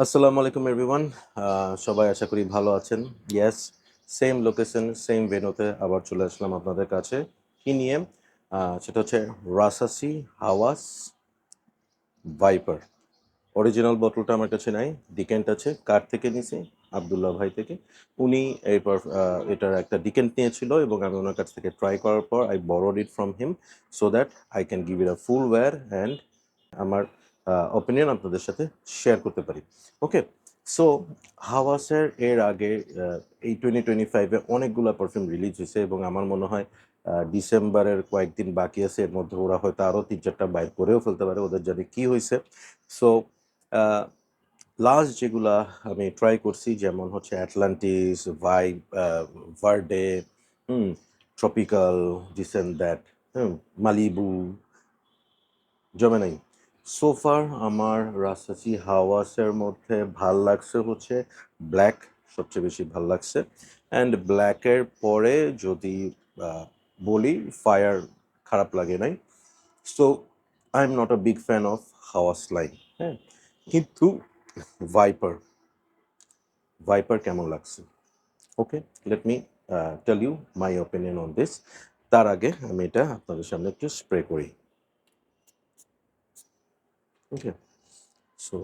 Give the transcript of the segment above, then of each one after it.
আসসালামু আলাইকুম এভরিওয়ান। সবাই আশা করি ভালো আছেন। ইয়েস, সেম লোকেশন, সেম ভেন্যুতে আবার চলে আসলাম আপনাদের কাছে। কি নিয়ে? সেটা হচ্ছে রাসাসি হাওয়াস ভাইপার। অরিজিনাল বোতলটা আমার কাছে নাই, ডিকেন্ট আছে। কার থেকে নিছি? আবদুল্লাহ ভাই থেকে। উনি এটার একটা ডিকেন্ট নিয়েছিল এবং আমি ওনার কাছ থেকে ট্রাই করার পর I borrowed it from him so that I can give it a full wear and আমার অপিনিয়ন আপনাদের সাথে শেয়ার করতে পারি। ওকে, সো হাওয়াসের এর আগে এই 2025-এ অনেকগুলো পারফিউম রিলিজ হয়েছে এবং আমার মনে হয় ডিসেম্বরের কয়েকদিন বাকি আছে, এর মধ্যে ওরা হয়তো আরও 3-4টা বাইর করেও ফেলতে পারে, ওদের জানি কী হয়েছে। সো লাস্ট যেগুলা আমি ট্রাই করছি যেমন হচ্ছে Atlantis, vibe, verde, tropical, this and that, Malibu, জমে নাই। সোফার আমার রাসাসি হাওয়াসের মধ্যে ভাল লাগছে হচ্ছে ব্ল্যাক, সবচেয়ে বেশি ভাল লাগছে। অ্যান্ড ব্ল্যাকের পরে যদি বলি ফায়ার খারাপ লাগে নাই। So I am not a big fan of Hawas line. হ্যাঁ, কিন্তু ভাইপার ভাইপার কেমন লাগছে? Okay, let me tell you my opinion on this. তার আগে আমি এটা আপনাদের সামনে একটু স্প্রে করি। Okay, so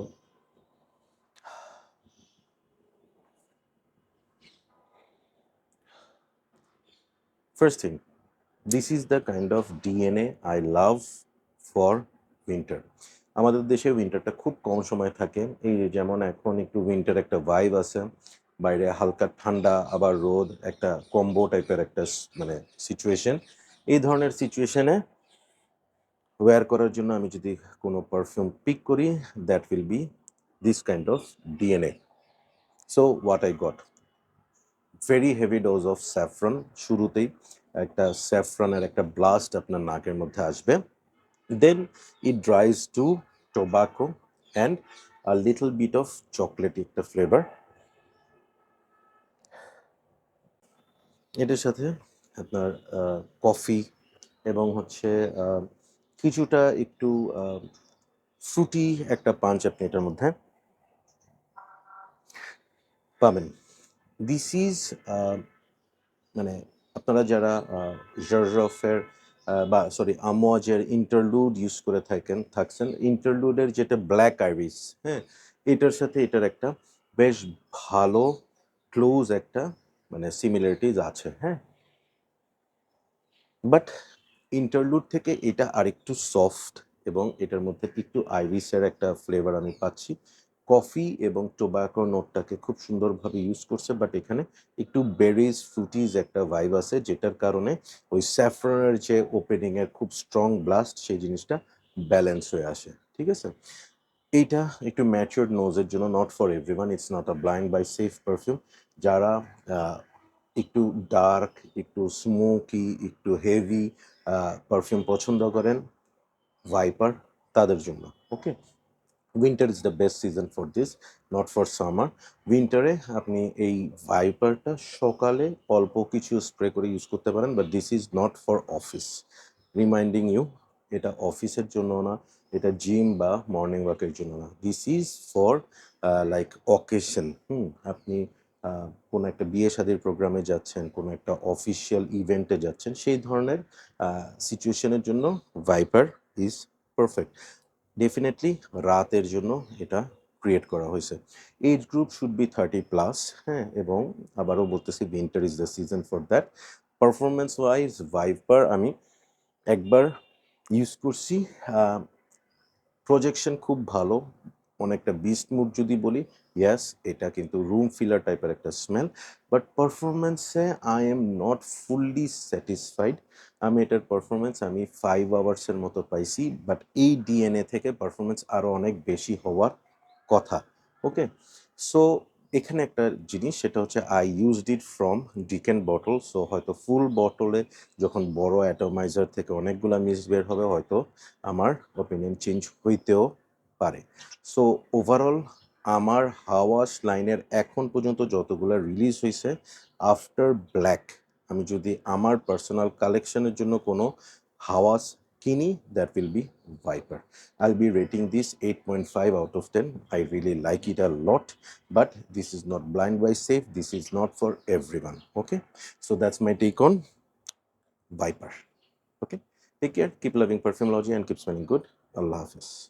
first thing, this is the kind of DNA I love for winter. আমাদের দেশে উইন্টারটা খুব কম সময় থাকে। এই যে যেমন এখন একটু উইন্টার একটা ভাইব আছে, বাইরে হালকা ঠান্ডা আবার রোদ, একটা কম্বো টাইপের একটা মানে সিচুয়েশন। এই ধরনের সিচুয়েশনে ওয়্যার করার জন্য আমি যদি কোনো পারফিউম পিক করি, that will be this kind of DNA. So what I got, very heavy dose of saffron. শুরুতেই একটা স্যাফরনের একটা ব্লাস্ট আপনার নাকের মধ্যে আসবে, then it dries to tobacco and a little bit of chocolatey একটা ফ্লেভার। এটার সাথে আপনার কফি এবং হচ্ছে কিছুটা একটু ফ্রুটি একটা পাঞ্চ আপনি এটার মধ্যে পাবেন। দিস ইজ মানে আপনারা যারা জারজফের বা সরি আমোয়াজের ইন্টারলুড ইউজ করে থাকছেন, ইন্টারলুডের যেটা ব্ল্যাক আইরিস, হ্যাঁ, এটার সাথে এটার একটা বেশ ভালো ক্লোজ একটা মানে সিমিলারিটিজ আছে। হ্যাঁ, বাট ইন্টারলুড থেকে এটা আরেকটু সফট এবং এটার মধ্যে একটু আইরিসের একটা ফ্লেভার আমি পাচ্ছি। কফি এবং টোব্যাকো নোটটাকে খুব সুন্দরভাবে ইউজ করছে, বাট এখানে একটু বেরিজ ফ্রুটিজ একটা ভাইব আছে, যেটার কারণে ওই স্যাফরনের যে ওপেনিংয়ের খুব স্ট্রং ব্লাস্ট সেই জিনিসটা ব্যালেন্স হয়ে আসে। ঠিক আছে, এইটা একটু ম্যাচিওরড নোজের জন্য, not for everyone, it's not a blind by safe perfume. যারা একটু ডার্ক, একটু স্মোকি, একটু হেভি পারফিউম পছন্দ করেন, ভাইপার তাদের জন্য। Okay, winter is the best season for this, not for summer. উইন্টারে আপনি এই ভাইপারটা সকালে অল্প কিছু স্প্রে করে ইউজ করতে পারেন, but this is not for office. Reminding you, এটা অফিসের জন্য না, এটা জিম বা মর্নিং ওয়াকের জন্য না। This is for like occasion. আপনি কোনো একটা বিয়ে শাদির প্রোগ্রামে যাচ্ছেন, কোনো একটা অফিসিয়াল ইভেন্টে যাচ্ছেন, সেই ধরনের সিচুয়েশনের জন্য ভাইপার ইজ পারফেক্ট। ডেফিনেটলি রাতের জন্য এটা ক্রিয়েট করা হয়েছে। Age group should be 30+। হ্যাঁ, এবং আবারও বলতেছি, winter is the season for that. Performance wise Viper আমি একবার ইউজ করছি, প্রজেকশন খুব ভালো, অনেকটা বিস্ট মুড যদি বলি, ইয়াস, এটা কিন্তু রুম ফিলার টাইপের একটা স্মেল, বাট পারফরমেন্সে I am not fully satisfied. আমি এটার পারফরমেন্স আমি 5 আওয়ার্সের মতো পাইছি, বাট এই ডিএনএ থেকে পারফরমেন্স আরও অনেক বেশি হওয়ার কথা। ওকে, সো এখানে একটা জিনিস, সেটা হচ্ছে I used it from Dickens bottle. So হয়তো ফুল বটলে যখন বড় অ্যাটমাইজার থেকে অনেকগুলা মিস বের হবে, হয়তো আমার ওপিনিয়ন চেঞ্জ হইতেও পারে। সো ওভারঅল আমার হাওয়াস লাইনের এখন পর্যন্ত যতগুলো রিলিজ হয়েছে আফটার ব্ল্যাক, আমি যদি আমার পার্সোনাল কালেকশনের জন্য কোনো হাওয়াস Kini, that will be Viper. I'll be rating this 8.5 out of 10. I really like it a lot, but this is not blind buy safe. This is not for everyone. Okay, so that's my take on Viper. Okay, take care, keep loving Perfumology, and keep smelling good. Allah Hafiz.